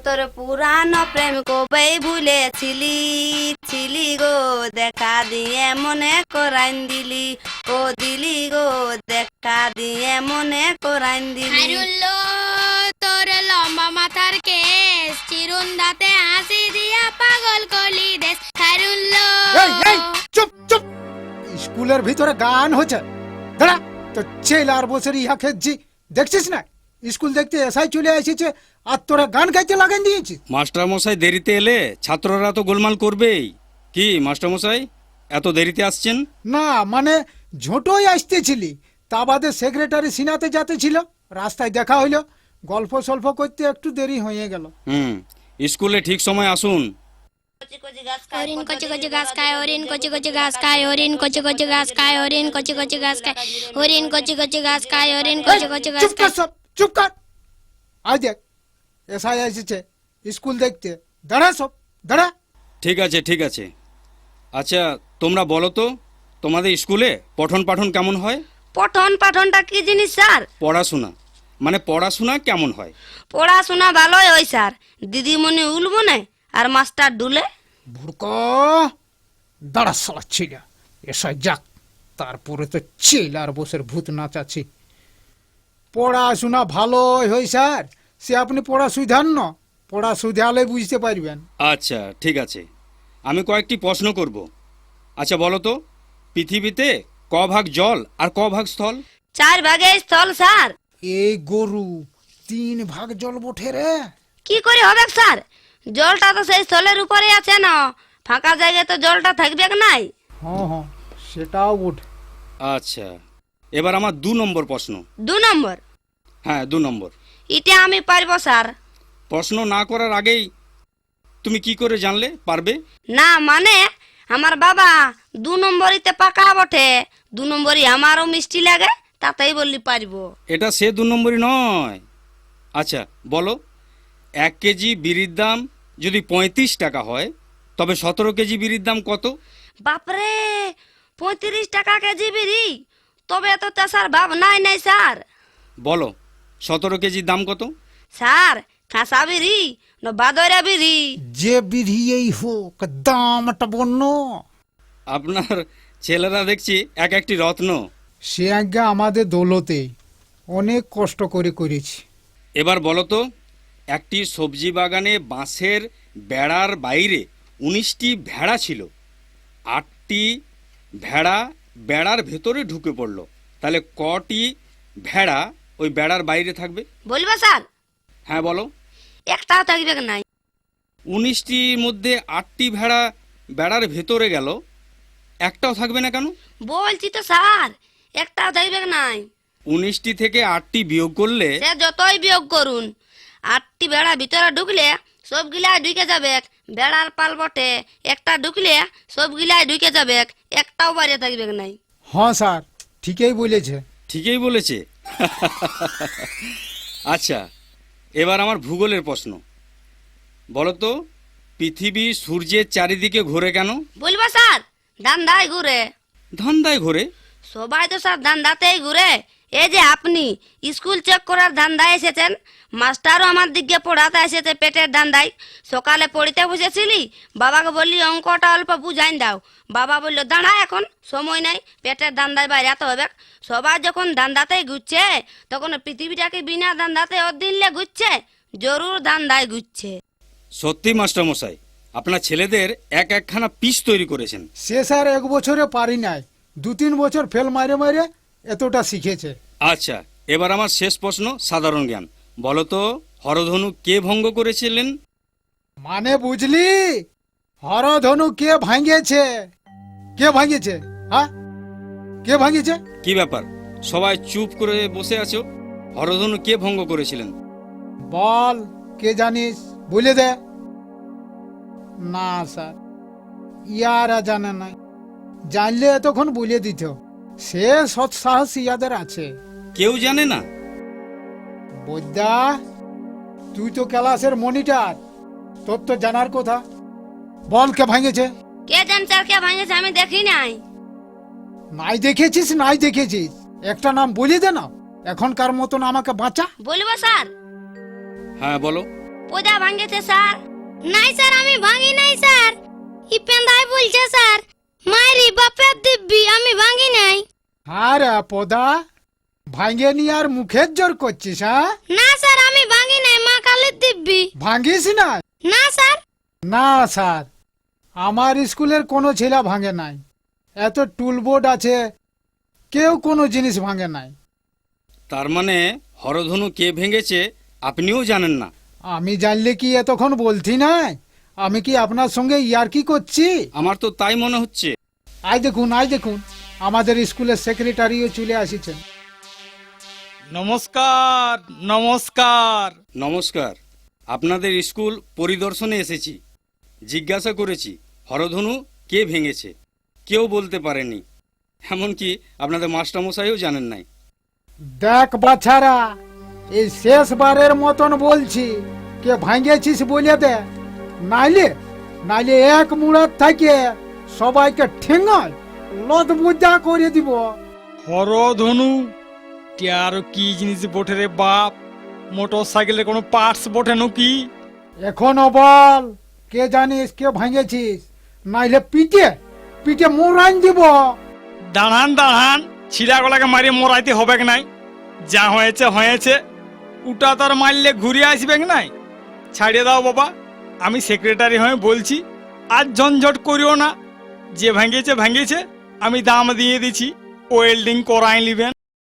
তোর পুরানো প্রেম কবে ভুলেছিলি ছিলি গো, দেখা দিয়ে মনে করাইন দিলি, ও দিলি গো দেখা দিয়ে মনে করাইন দিলি। খাইরুল্লো তোর লম্বা মাথার কেস, চিরুন দাঁতে হাসি দিয়া পাগল করলি দেশ। খাইরুল্লো এই এই চুপ চুপ, স্কুলের ভিতরে গান হচ্ছে, দাঁড়া। তো ছেলার বছর ইহা খেয়েছি, দেখছিস না স্কুল দেখতে এসাই চলে এসেছে আর তোরা গান গাইতে লাগাই দিয়েছিস। মাস্টারমশাই দেরিতে এলে ছাত্ররা তো গোলমাল করবেই। কি মাস্টারমশাই এত দেরিতে আসছেন? না মানে ঝোঁটোই আসতেছিলি, তা বাদে সেক্রেটারি সিনাতে যেতে ছিল, রাস্তায় দেখা হইলো, গল্প সল্প করতে একটু দেরি হয়ে গেল। স্কুলে ঠিক সময় আসুন। হরিণ কচি কচি ঘাস খায়, হরিণ কচি কচি ঘাস খায়, হরিণ কচি কচি ঘাস খায়, হরিণ কচি কচি ঘাস খায়, হরিণ কচি কচি ঘাস খায়, হরিণ কচি কচি ঘাস চুপ কর খায়। সব, চুপ কর। আজ দেখ এসাই এসেছে স্কুল দেখতে, দাঁড়া সব দাঁড়া। ঠিক আছে ঠিক আছে। আচ্ছা তোমরা বলো তো, তোমাদের স্কুলে পঠন পাঠন কেমন হয়? পঠন পাঠনটা কি জিনিস স্যার? পড়াশোনা মানে পড়াশোনা কেমন হয়? পড়াশোনা ভালোই হয় স্যার, দিদিমণি উলবো না আর মাস্টার ডুলে। ভুরক দাঁড়া সালা ছেলে, এসাই যাক, তারপরে তো ছেলার বসের ভূত নাচাচ্ছি। পড়াশোনা ভালোই হয় স্যার, সে আপনি পড়া সুধান না, পড়া সুধালে বুঝতে পারবেন। আচ্ছা ঠিক আছে, আমি কয়েকটি প্রশ্ন করব। আচ্ছা বলো তো, পৃথিবীতে ক ভাগ জল আর ক ভাগ স্থল? 4 ভাগে স্থল স্যার। এই গরু 3 ভাগ জল বঠে রে। কি করে হবে স্যার? জলটা তো সেই স্থলের উপরে আছে না, ফাঁকা জায়গায় তো জলটা থাকবে নাই। হ্যাঁ হ্যাঁ সেটাও বটে। আচ্ছা এবার আমার 2 নম্বর প্রশ্ন। 2 নম্বর? হ্যাঁ 2 নম্বর। এটা আমি পারবো স্যার। প্রশ্ন না করার আগেই তুমি কি করে জানলে পারবে? না মানে আমার বাবা 2 নম্বরিতে পাকা বটে, 2 নম্বরই আমারও মিষ্টি লাগে, তাতেই বললি পারবো। এটা সে 2 নম্বরই নয়। আচ্ছা বলো, 1 কেজি বিড়ির দাম যদি 35 টাকা হয়, তবে 17 কেজি বিড়ির দাম কত? বাপরে, 35 টাকা কেজি বিড়ি? তবে তো তা স্যার ভাব নাই নাই স্যার। বলো 17 কেজির দাম কত? স্যার কাঁচা বিড়ি না বাদরা বিড়ি? যে বিধিয়েই হোক দামটা বন্য। আপনার ছেলেরা দেখছি এক একটি রত্ন। সে আজ্ঞা আমাদের দৌলতে অনেক কষ্ট করে করেছি। এবার বলো তো, একটি সবজি বাগানে বাঁশের বেড়ার বাইরে 19টি ভেড়া ছিল, 8টি ভেড়া বেড়ার ভেতরে ঢুকে পড়লো, তাহলে কটি ভেড়া ওই বেড়ার বাইরে থাকবে? বলবো স্যার? হ্যাঁ বলো। একটাও থাকবে নাই। 19টির মধ্যে 8টি ভেড়া বেড়ার ভেতরে গেল, একটাও থাকবে না কেন? বলছি তো স্যার, একটাও থাকবে নাই। 19টি থেকে 8টি বিয়োগ করলে? সে যতই বিয়োগ করুন, 8টি বেড়া ভিতরে ঢুকলে সবগুলাই ঢুকে যাবে, বেড়ার পাল বটে, একটা ঢুকলে সবগুলাই ঢুকে যাবে, একটাও বাইরে থাকবে নাই। হ্যাঁ স্যার ঠিকই বলেছে। ঠিকই বলেছে। আচ্ছা এবার আমার ভূগোলের প্রশ্ন। বলো তো, পৃথিবী সূর্যের চারিদিকে ঘোরে কেন? বলবো স্যার? ধান্দায় ঘুরে। ধান্দায় ঘোরে? সবাই তো স্যার ধান্দাতেই ঘুরে। এই যে আপনি স্কুল চেক করার ধান্দায় এসেছেন, মাস্টারও আমার দিকে পড়াতে এসেছে পেটের ধান্দায়। সকালে পড়িতে বসেছিলি, বাবাকে বললি অঙ্কটা অল্প বুঝাইন দাও, বাবা বললো দাঁড়া এখন সময় নাই, পেটের ধান্দায় বাইরাতে হবে। সবাই যখন ধান্দাতেই ঘুরছে, তখন পৃথিবীটাকে বিনা ধান্দাতে দিনলে ঘুরছে, জরুর ধান্দায় ঘুরছে। সত্যি মাস্টারমশাই, আপনার ছেলেদের এক একখানা পিস তৈরি করেছেন। সে স্যার 1 বছরে পারি নাই, 2-3 বছর ফেল মারে মারে এতটা শিখেছে। আচ্ছা এবার আমার শেষ প্রশ্ন, সাধারণ জ্ঞান। বলো তো, হরধনু কে ভঙ্গ করেছিলেন? মানে বুঝলি, হরধনু কে ভাঙিয়েছে? কে ভাঙিয়েছে? হ্যাঁ কে ভাঙিয়েছে? কি ব্যাপার, সবাই চুপ করে বসে আছো? হরধনু কে ভঙ্গ করেছিলেন? বল, কে জানিস, বলে দে। না স্যার, ইয়ারা জানে নাই, জানলে এতক্ষণ বলে দিত। সে সৎ সাহস ইয়াদের আছে। কেউ জানে না? বৈদ্যা, তুই তো ক্লাসের মনিটর, তোর তো জানার কথা। বল কে ভাঙেছে? কে জান স্যার কে ভাঙেছে, আমি দেখি নাই। নাই দেখেছিস নাই দেখেছিস, একটা নাম বলে দে না, এখনকার মতন আমাকে বাঁচা। বলবো স্যার? হ্যাঁ বলো। পদা ভাঙেছে স্যার। নাই স্যার, আমি ভাঙি নাই স্যার। ই পেন্দাই বলছে স্যার। মারি বাপের দিব্যি, আমি ভাঙি নাই। আরে পদা, ভাঙে নি আর মুখের জোর করছিস? হ্যাঁ, না স্যার, আমি ভাঙি নাই, মা কালীর দিব্যি। ভাঙিস না? না স্যার। না স্যার, আমার স্কুলের কোনো ছেলে ভাঙে নাই। এত টুলবোর্ড আছে, কেউ কোনো জিনিস ভাঙে নাই। তার মানে হরধনু কে ভেঙেছে আপনিও জানেন না? আমি জানলে কি এতক্ষণ বলতি নাই? আমি কি আপনার সঙ্গে ইয়ার্কি করছি? আমার তো তাই মনে হচ্ছে। আই দেখুন, আমাদের স্কুলের সেক্রেটারিও চলে আসিছেন। নমস্কার নমস্কার। নমস্কার। আপনাদের স্কুল পরিদর্শনে এসেছি। জিজ্ঞাসা করেছি হরধনু কে ভেঙেছে, কেউ বলতে পারেনি। এমনকি আপনাদের মাস্টারমশাইও জানেন নাই। দেখ বাছারা, এই শেষবারের মতন বলছি, কে ভাঙেছিস বলে দে, নাইলে এক মুড়ার থেকে সবাইকে ঠেঙায় লত বুঝা করে দিব। হরধনু কে আর কি জিনিস বটে রে বাপ? মোটর সাইকেলের কোনো পার্টস বটে নাকি? এখনো বল, কে জানিস কে ভাঙেছিস? নাইলে পিঠে মোড়ান দিব। দাঁড়ান, ছিড়াগুলাকে মারিয়ে মরাইতে হবে নাই। যা হয়েছে হয়েছে, উটা তার মারলে ঘুরে আসবে নাই। ছাড়িয়ে দাও বাবা, আমি সেক্রেটারি হয়ে বলছি, আর ঝঞ্ঝট করিও না। যে ভেঙেছে, আমি দাম দিয়ে দিছি, ওয়েল্ডিং করাই নিবেন।